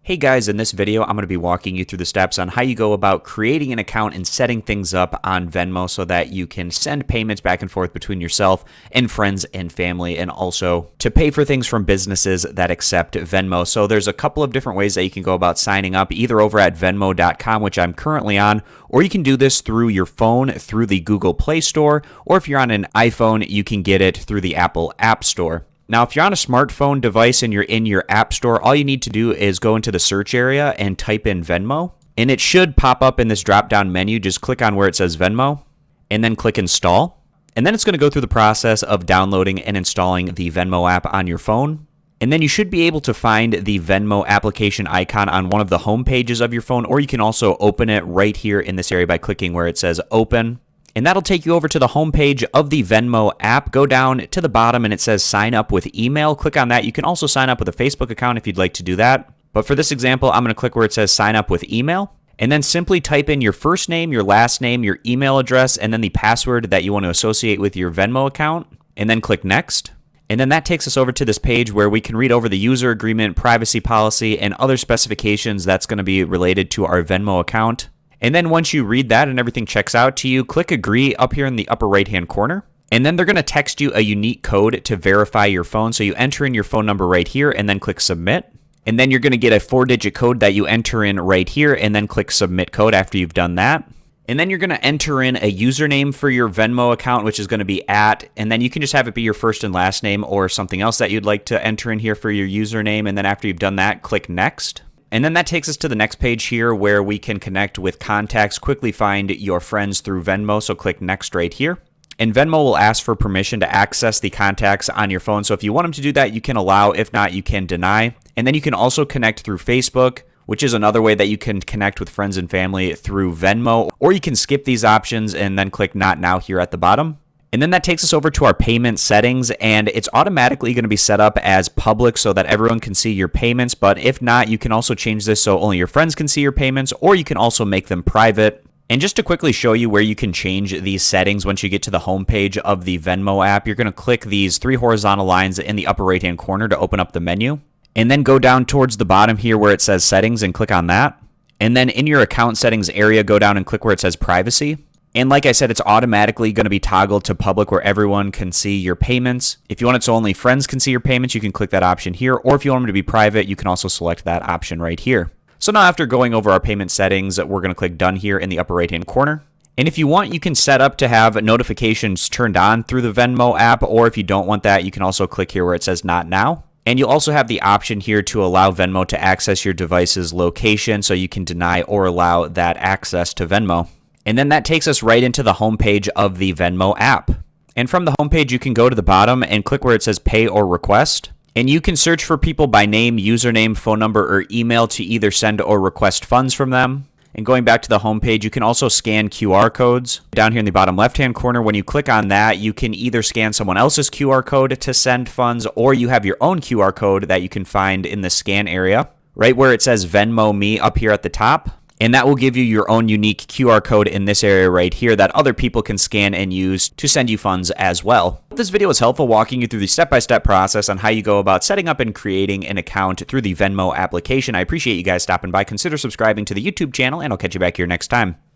Hey guys, in this video, I'm going to be walking you through the steps on how you go about creating an account and setting things up on Venmo so that you can send payments back and forth between yourself and friends and family, and also to pay for things from businesses that accept Venmo. So there's a couple of different ways that you can go about signing up, either over at Venmo.com, which I'm currently on, or you can do this through your phone through the Google Play Store, or if you're on an iPhone, you can get it through the Apple App Store. Now, if you're on a smartphone device and you're in your app store, all you need to do is go into the search area and type in Venmo, and it should pop up in this drop-down menu. Just click on where it says Venmo, and then click Install. And then it's going to go through the process of downloading and installing the Venmo app on your phone. And then you should be able to find the Venmo application icon on one of the home pages of your phone, or you can also open it right here in this area by clicking where it says Open. And that'll take you over to the homepage of the Venmo app. Go down to the bottom and it says sign up with email. Click on that. You can also sign up with a Facebook account if you'd like to do that. But for this example, I'm going to click where it says sign up with email. And then simply type in your first name, your last name, your email address, and then the password that you want to associate with your Venmo account. And then click next. And then that takes us over to this page where we can read over the user agreement, privacy policy, and other specifications that's going to be related to our Venmo account. And then once you read that and everything checks out to you, click agree up here in the upper right-hand corner. And then they're going to text you a unique code to verify your phone. So you enter in your phone number right here and then click submit. And then you're going to get a 4-digit code that you enter in right here and then click submit code after you've done that. And then you're going to enter in a username for your Venmo account, which is going to be and then you can just have it be your first and last name or something else that you'd like to enter in here for your username. And then after you've done that, click next. And then that takes us to the next page here where we can connect with contacts, quickly find your friends through Venmo. So click next right here. And Venmo will ask for permission to access the contacts on your phone. So if you want them to do that, you can allow. If not, you can deny. And then you can also connect through Facebook, which is another way that you can connect with friends and family through Venmo. Or you can skip these options and then click not now here at the bottom. And then that takes us over to our payment settings, and it's automatically going to be set up as public so that everyone can see your payments. But if not, you can also change this so only your friends can see your payments, or you can also make them private. And just to quickly show you where you can change these settings once you get to the home page of the Venmo app, you're going to click these 3 horizontal lines in the upper right-hand corner to open up the menu. And then go down towards the bottom here where it says settings and click on that. And then in your account settings area, go down and click where it says privacy. And like I said, it's automatically going to be toggled to public where everyone can see your payments. If you want it so only friends can see your payments, you can click that option here. Or if you want them to be private, you can also select that option right here. So now after going over our payment settings, we're going to click done here in the upper right-hand corner. And if you want, you can set up to have notifications turned on through the Venmo app. Or if you don't want that, you can also click here where it says not now. And you'll also have the option here to allow Venmo to access your device's location, so you can deny or allow that access to Venmo. And then that takes us right into the homepage of the Venmo app. And from the homepage, you can go to the bottom and click where it says pay or request. And you can search for people by name, username, phone number, or email to either send or request funds from them. And going back to the homepage, you can also scan QR codes. Down here in the bottom left-hand corner, when you click on that, you can either scan someone else's QR code to send funds, or you have your own QR code that you can find in the scan area, right where it says Venmo Me up here at the top. And that will give you your own unique QR code in this area right here that other people can scan and use to send you funds as well. This video was helpful walking you through the step-by-step process on how you go about setting up and creating an account through the Venmo application. I appreciate you guys stopping by. Consider subscribing to the YouTube channel, and I'll catch you back here next time.